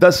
10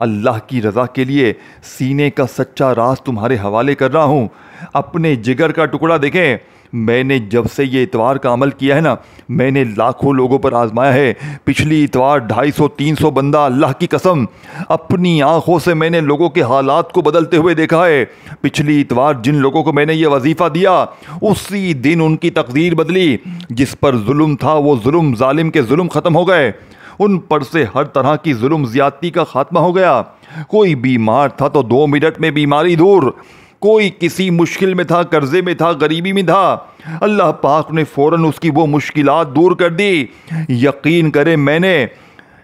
اللہ کی رضا کے لیے سینے کا سچا راز تمہارے حوالے کر رہا ہوں۔ اپنے جگر کا ٹکڑا دیکھیں، میں نے جب سے یہ اتوار کا عمل کیا ہے نا، میں نے لاکھوں لوگوں پر آزمایا ہے۔ پچھلی اتوار 250-300 بندہ، اللہ کی قسم اپنی آنکھوں سے میں نے لوگوں کے حالات کو بدلتے ہوئے دیکھا ہے۔ پچھلی اتوار جن لوگوں کو میں نے یہ وظیفہ دیا، اسی دن ان کی تقدیر بدلی۔ جس پر ظلم تھا وہ ظلم، ظالم کے ظلم ختم ہو گئے۔ ان پر سے ہر طرح کی ظلم زیادتی کا خاتمہ ہو گیا۔ کوئی بیمار تھا تو 2 منٹ میں بیماری دور، کوئی کسی مشکل میں تھا، قرضے میں تھا، غریبی میں تھا، اللہ پاک نے فوراً اس کی وہ مشکلات دور کر دی۔ یقین کریں میں نے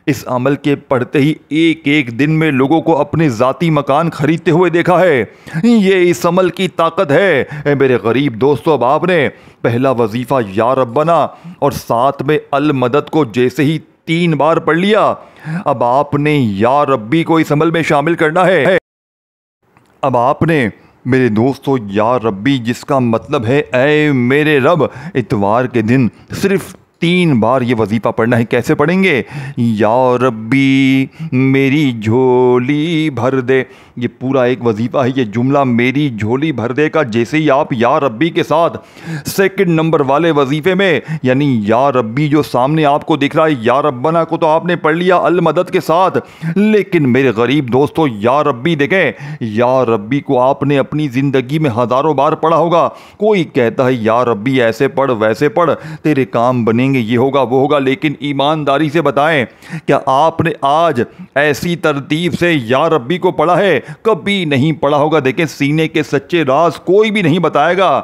اس عمل کے پڑھتے ہی ایک ایک دن میں لوگوں کو اپنے ذاتی مکان خریدتے ہوئے دیکھا ہے۔ یہ اس عمل کی طاقت ہے۔ اے میرے غریب دوستو، اب آپ نے پہلا وظیفہ یا ربنا اور ساتھ میں المدد کو جیسے ہی 3 بار پڑھ لیا، اب آپ نے یا ربی کو اس عمل میں شامل کرنا ہے۔ اب آپ نے میرے دوستو یا ربی، جس کا مطلب ہے اے میرے رب، اتوار کے دن صرف 3 بار یہ وظیفہ پڑھنا ہے۔ کیسے پڑھیں گے؟ یا ربی میری جھولی بھر دے، یہ پورا ایک وظیفہ ہے۔ یہ جملہ میری جھولی بھر دے کا جیسے ہی آپ یا ربی کے ساتھ سیکنڈ نمبر والے وظیفے میں، یعنی یا ربی جو سامنے آپ کو دکھ رہا ہے، یا ربنا کو تو آپ نے پڑھ لیا المدد کے ساتھ، لیکن میرے غریب دوستو یا ربی دیکھیں، یا ربی کو آپ نے اپنی زندگی میں ہزاروں بار پڑھا ہوگا۔ کوئی کہتا ہے یا ربی ایسے پڑھ ویسے پڑھ، تیرے کام بنیں گے، یہ ہوگا وہ ہوگا، لیکن ایمانداری سے بتائیں کیا آپ نے آج ایسی ترتیب سے یا ربی کو پڑھا ہے؟ کبھی نہیں پڑھا ہوگا۔ دیکھیں، سینے کے سچے راز کوئی بھی نہیں بتائے گا۔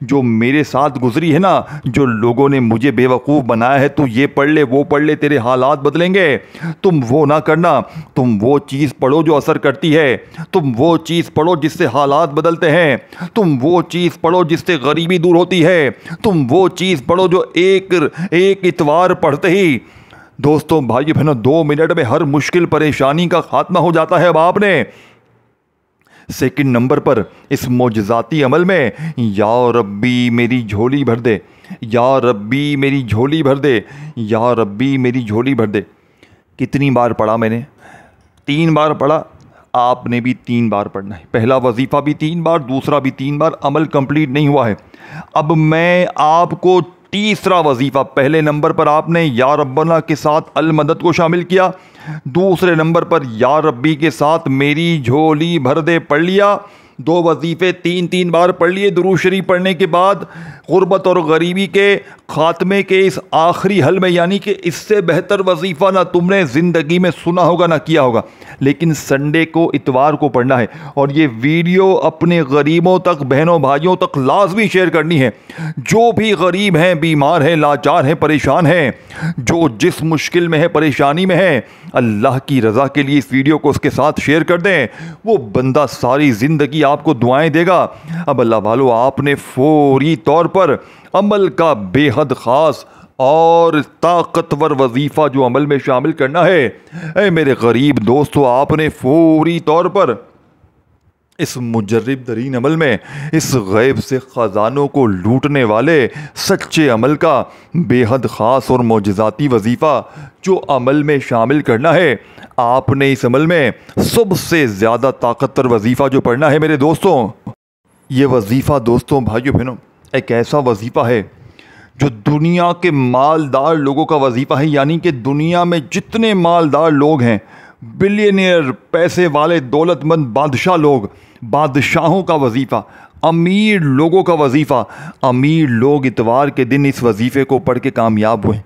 جو میرے ساتھ گزری ہے نا، جو لوگوں نے مجھے بے وقوف بنایا ہے، تو یہ پڑھ لے وہ پڑھ لے تیرے حالات بدلیں گے، تم وہ نہ کرنا۔ تم وہ چیز پڑھو جو اثر کرتی ہے، تم وہ چیز پڑھو جس سے حالات بدلتے ہیں، تم وہ چیز پڑھو جس سے غریبی دور ہوتی ہے، تم وہ چیز پڑھو جو ایک اتوار پڑھتے ہی دوستوں بھائیو بہنوں 2 منٹ میں ہر مشکل پریشانی کا خاتمہ ہو جاتا ہے۔ اب آپ نے سیکنڈ نمبر پر اس معجزاتی عمل میں یا ربی میری جھولی بھر دے، یا ربی میری جھولی بھر دے، یا ربی میری جھولی بھر دے، کتنی بار پڑھا میں نے؟ 3 بار پڑھا۔ آپ نے بھی 3 بار پڑھنا ہے۔ پہلا وظیفہ بھی 3 بار، دوسرا بھی 3 بار، عمل کمپلیٹ نہیں ہوا ہے۔ اب میں آپ کو تیسرا وظیفہ، پہلے نمبر پر آپ نے یا ربنا کے ساتھ المدد کو شامل کیا، دوسرے نمبر پر یا ربی کے ساتھ میری جھولی بھر دے پڑھ لیا۔ 2 وظیفے 3 بار پڑھ لیے۔ درود شریف پڑھنے کے بعد غربت اور غریبی کے خاتمے کے اس آخری حل میں، یعنی کہ اس سے بہتر وظیفہ نہ تم نے زندگی میں سنا ہوگا نہ کیا ہوگا، لیکن سنڈے کو اتوار کو پڑھنا ہے۔ اور یہ ویڈیو اپنے غریبوں تک، بہنوں بھائیوں تک لازمی شیئر کرنی ہے۔ جو بھی غریب ہیں، بیمار ہیں، لاچار ہیں، پریشان ہیں، جو جس مشکل میں ہے، پریشانی میں ہے، اللہ کی رضا کے لیے اس ویڈیو کو اس کے ساتھ شیئر کر دیں۔ وہ بندہ ساری زندگی آپ کو دعائیں دے گا۔ اب اللہ والو، آپ نے فوری طور پر عمل کا بے حد خاص اور طاقتور وظیفہ جو عمل میں شامل کرنا ہے۔ اے میرے غریب دوستو، آپ نے فوری طور پر اس مجرب ترین عمل میں، اس غیب سے خزانوں کو لوٹنے والے سچے عمل کا بے حد خاص اور معجزاتی وظیفہ جو عمل میں شامل کرنا ہے، آپ نے اس عمل میں سب سے زیادہ طاقتور وظیفہ جو پڑھنا ہے میرے دوستوں، یہ وظیفہ دوستوں بھائیو بہنوں ایک ایسا وظیفہ ہے جو دنیا کے مالدار لوگوں کا وظیفہ ہے۔ یعنی کہ دنیا میں جتنے مالدار لوگ ہیں، بلینئر، پیسے والے، دولت مند بادشاہ لوگ، بادشاہوں کا وظیفہ، امیر لوگوں کا وظیفہ، امیر لوگ اتوار کے دن اس وظیفے کو پڑھ کے کامیاب ہوئے۔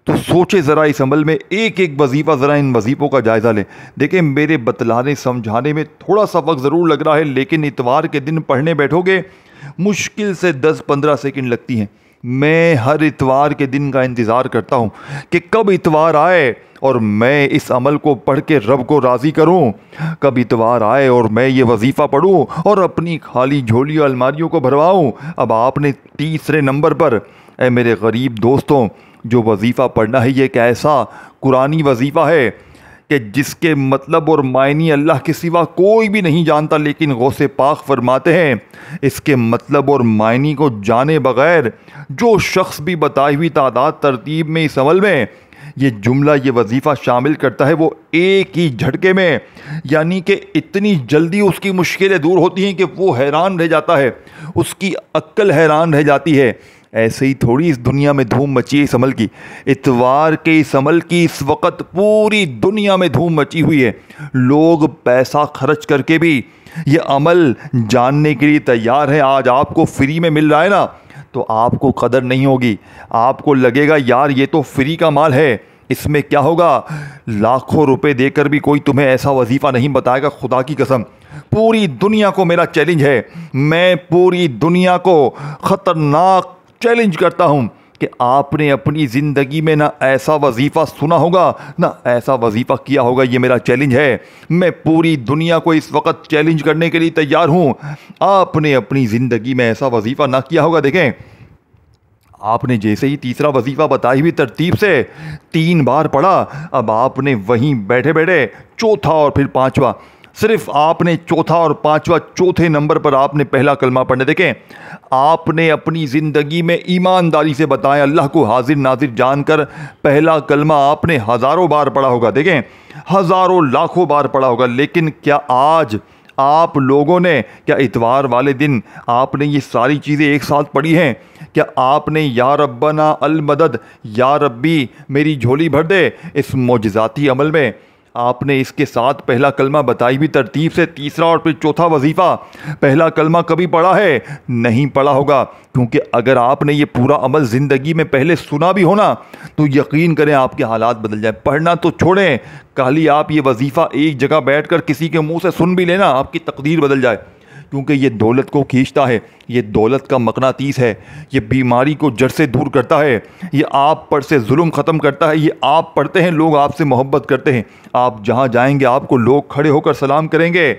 تو سوچے ذرا اس عمل میں ایک ایک وظیفہ، ذرا ان وظیفوں کا جائزہ لیں۔ دیکھیں، میرے بتلانے سمجھانے میں تھوڑا سا وقت ضرور لگ رہا ہے، لیکن اتوار کے دن پڑھنے بیٹھو گے مشکل سے 10-15 سیکنڈ لگتی ہیں۔ میں ہر اتوار کے دن کا انتظار کرتا ہوں کہ کب اتوار آئے اور میں اس عمل کو پڑھ کے رب کو راضی کروں، کب اتوار آئے اور میں یہ وظیفہ پڑھوں اور اپنی خالی جھولی اور الماریوں کو بھرواؤں۔ اب آپ نے تیسرے نمبر پر، اے میرے غریب دوستوں، جو وظیفہ پڑھنا ہے، یہ ایک ایسا قرآنی وظیفہ ہے کہ جس کے مطلب اور معنی اللہ کے سوا کوئی بھی نہیں جانتا، لیکن غوث پاک فرماتے ہیں اس کے مطلب اور معنی کو جانے بغیر جو شخص بھی بتائی ہوئی تعداد ترتیب میں اس عمل میں یہ جملہ یہ وظیفہ شامل کرتا ہے وہ ایک ہی جھٹکے میں، یعنی کہ اتنی جلدی اس کی مشکلیں دور ہوتی ہیں کہ وہ حیران رہ جاتا ہے، اس کی عقل حیران رہ جاتی ہے۔ ایسے ہی تھوڑی اس دنیا میں دھوم مچی ہے اس عمل کی، اتوار کے اس عمل کی اس وقت پوری دنیا میں دھوم مچی ہوئی ہے۔ لوگ پیسہ خرچ کر کے بھی یہ عمل جاننے کے لیے تیار ہیں۔ آج آپ کو فری میں مل رہا ہے نا، تو آپ کو قدر نہیں ہوگی، آپ کو لگے گا یار یہ تو فری کا مال ہے، اس میں کیا ہوگا۔ لاکھوں روپے دے کر بھی کوئی تمہیں ایسا وظیفہ نہیں بتائے گا۔ خدا کی قسم پوری دنیا کو میرا چیلنج ہے، میں پوری دنیا کو خطرناک چیلنج کرتا ہوں کہ آپ نے اپنی زندگی میں نہ ایسا وظیفہ سنا ہوگا نہ ایسا وظیفہ کیا ہوگا۔ یہ میرا چیلنج ہے، میں پوری دنیا کو اس وقت چیلنج کرنے کے لیے تیار ہوں۔ آپ نے اپنی زندگی میں ایسا وظیفہ نہ کیا ہوگا۔ دیکھیں، آپ نے جیسے ہی تیسرا وظیفہ بتائی ہوئی ترتیب سے 3 بار پڑھا، اب آپ نے وہیں بیٹھے بیٹھے چوتھا اور پھر پانچواں، صرف آپ نے چوتھا اور پانچواں، چوتھے نمبر پر آپ نے پہلا کلمہ پڑھنے۔ دیکھیں، آپ نے اپنی زندگی میں ایمانداری سے بتائیں، اللہ کو حاضر ناظر جان کر پہلا کلمہ آپ نے ہزاروں بار پڑھا ہوگا، دیکھیں ہزاروں لاکھوں بار پڑھا ہوگا، لیکن کیا آج آپ لوگوں نے، کیا اتوار والے دن آپ نے یہ ساری چیزیں ایک ساتھ پڑھی ہیں؟ کیا آپ نے یا ربنا المدد، یا ربی میری جھولی بھر دے، اس معجزاتی عمل میں آپ نے اس کے ساتھ پہلا کلمہ بتائی بھی ترتیب سے تیسرا اور پھر چوتھا وظیفہ پہلا کلمہ کبھی پڑھا ہے؟ نہیں پڑھا ہوگا، کیونکہ اگر آپ نے یہ پورا عمل زندگی میں پہلے سنا بھی ہونا تو یقین کریں آپ کے حالات بدل جائیں۔ پڑھنا تو چھوڑیں، کالی آپ یہ وظیفہ ایک جگہ بیٹھ کر کسی کے منہ سے سن بھی لینا، آپ کی تقدیر بدل جائے، کیونکہ یہ دولت کو کھینچتا ہے، یہ دولت کا مقناطیس ہے، یہ بیماری کو جڑ سے دور کرتا ہے، یہ آپ پر سے ظلم ختم کرتا ہے۔ یہ آپ پڑھتے ہیں، لوگ آپ سے محبت کرتے ہیں، آپ جہاں جائیں گے آپ کو لوگ کھڑے ہو کر سلام کریں گے۔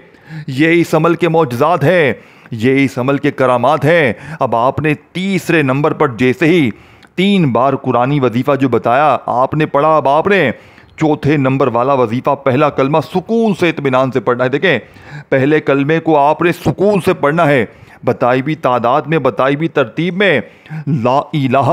یہ اس عمل کے معجزات ہیں، یہ اس عمل کے کرامات ہیں۔ اب آپ نے تیسرے نمبر پر جیسے ہی 3 بار قرآنی وظیفہ جو بتایا آپ نے پڑھا، اب آپ نے چوتھے نمبر والا وظیفہ پہلا کلمہ سکون سے اطمینان سے پڑھنا ہے۔ دیکھیں، پہلے کلمے کو آپ نے سکون سے پڑھنا ہے، بتائی بھی تعداد میں، بتائی بھی ترتیب میں، لا الہ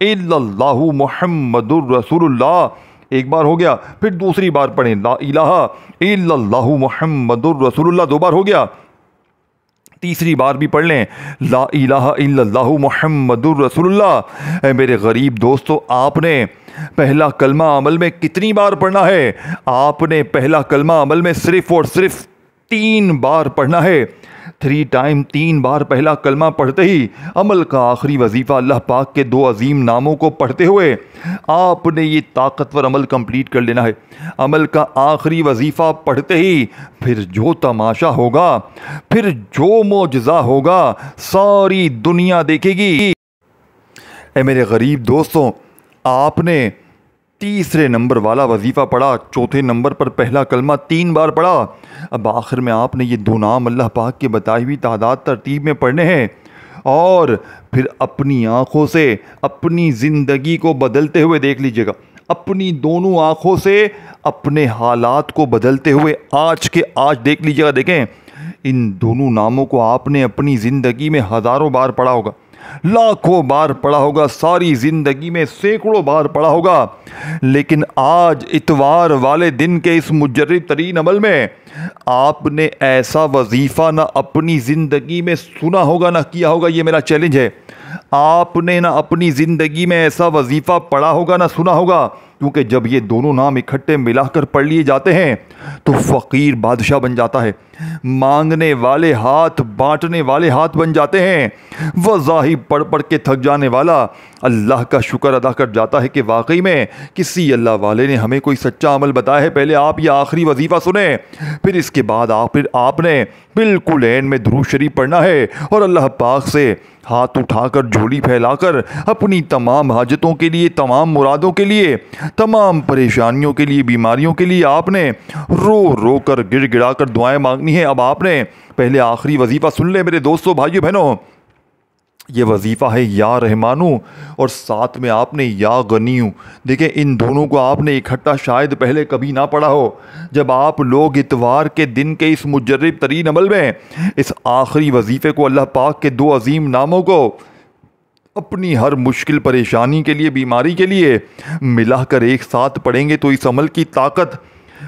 الا اللہ محمد الرسول اللہ، ایک بار ہو گیا، پھر دوسری بار پڑھیں لا الہ الا اللہ محمد الرسول اللہ، 2 بار ہو گیا، تیسری بار بھی پڑھ لیں لا الہ الا اللہ محمد الرسول اللہ۔ اے میرے غریب دوستو، آپ نے پہلا کلمہ عمل میں کتنی بار پڑھنا ہے؟ آپ نے پہلا کلمہ عمل میں صرف اور صرف 3 بار پڑھنا ہے۔ 3 ٹائم 3 بار پہلا کلمہ پڑھتے ہی عمل کا آخری وظیفہ اللہ پاک کے 2 عظیم ناموں کو پڑھتے ہوئے آپ نے یہ طاقتور عمل کمپلیٹ کر لینا ہے۔ عمل کا آخری وظیفہ پڑھتے ہی پھر جو تماشا ہوگا، پھر جو معجزہ ہوگا، ساری دنیا دیکھے گی۔ اے میرے غریب دوستوں، آپ نے تیسرے نمبر والا وظیفہ پڑھا، چوتھے نمبر پر پہلا کلمہ 3 بار پڑھا، اب آخر میں آپ نے یہ 2 نام اللہ پاک کے بتائی ہوئی تعداد ترتیب میں پڑھنے ہیں، اور پھر اپنی آنکھوں سے اپنی زندگی کو بدلتے ہوئے دیکھ لیجئے گا، اپنی دونوں آنکھوں سے اپنے حالات کو بدلتے ہوئے آج کے آج دیکھ لیجئے گا۔ دیکھیں، ان دونوں ناموں کو آپ نے اپنی زندگی میں ہزاروں بار پڑھا ہوگا، لاکھوں بار پڑھا ہوگا، ساری زندگی میں سینکڑوں بار پڑھا ہوگا، لیکن آج اتوار والے دن کے اس مجرب ترین عمل میں آپ نے ایسا وظیفہ نہ اپنی زندگی میں سنا ہوگا نہ کیا ہوگا۔ یہ میرا چیلنج ہے، آپ نے نہ اپنی زندگی میں ایسا وظیفہ پڑھا ہوگا نہ سنا ہوگا، کیونکہ جب یہ دونوں نام اکٹھے ملا کر پڑھ لیے جاتے ہیں تو فقیر بادشاہ بن جاتا ہے، مانگنے والے ہاتھ بانٹنے والے ہاتھ بن جاتے ہیں، وظائف پڑھ پڑھ کے تھک جانے والا اللہ کا شکر ادا کر جاتا ہے کہ واقعی میں کسی اللہ والے نے ہمیں کوئی سچا عمل بتایا ہے۔ پہلے آپ یہ آخری وظیفہ سنیں، پھر اس کے بعد آپ نے بالکل عین میں درود شریف پڑھنا ہے اور اللہ پاک سے ہاتھ اٹھا کر جھولی پھیلا کر اپنی تمام حاجتوں کے لیے، تمام مرادوں کے لیے، تمام پریشانیوں کے لیے، بیماریوں کے لیے آپ نے رو رو کر گڑ گڑا کر دعائیں مانگنی ہے۔ اب آپ نے پہلے آخری وظیفہ سن لے میرے دوستوں، بھائیو بہنوں، یہ وظیفہ ہے یا رحمانو، اور ساتھ میں آپ نے یا غنیو۔ دیکھیں، ان دونوں کو آپ نے اکٹھا شاید پہلے کبھی نہ پڑھا ہو۔ جب آپ لوگ اتوار کے دن کے اس مجرب ترین عمل میں اس آخری وظیفے کو، اللہ پاک کے 2 عظیم ناموں کو اپنی ہر مشکل پریشانی کے لیے، بیماری کے لیے ملا کر ایک ساتھ پڑھیں گے تو اس عمل کی طاقت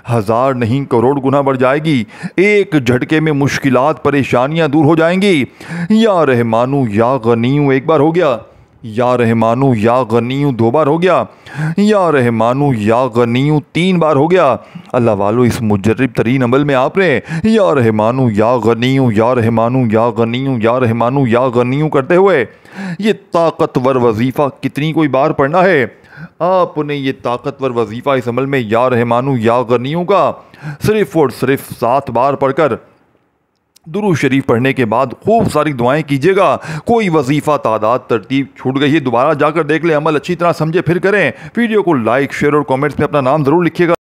1000 نہیں کروڑ گنا بڑھ جائے گی۔ ایک جھٹکے میں مشکلات، پریشانیاں دور ہو جائیں گی۔ یا رحمانو یا غنیو ایک بار ہو گیا، یا رحمانو یا غنیو 2 بار ہو گیا، یا رحمانو یا غنیو 3 بار ہو گیا۔ اللہ والو، اس مجرب ترین عمل میں آپ نے یا رحمانو یا غنیو، یا رحمانو یا غنیو، یا رحمانو یا غنیو کرتے ہوئے یہ طاقتور وظیفہ کتنی کوئی بار پڑھنا ہے؟ آپ نے یہ طاقتور وظیفہ اس عمل میں یا رحمانو یا غنیو کا صرف اور صرف 7 بار پڑھ کر درود شریف پڑھنے کے بعد خوب ساری دعائیں کیجیے گا۔ کوئی وظیفہ، تعداد، ترتیب چھوٹ گئی ہے، دوبارہ جا کر دیکھ لیں، عمل اچھی طرح سمجھے پھر کریں۔ ویڈیو کو لائک، شیئر اور کامنٹس میں اپنا نام ضرور لکھیے گا۔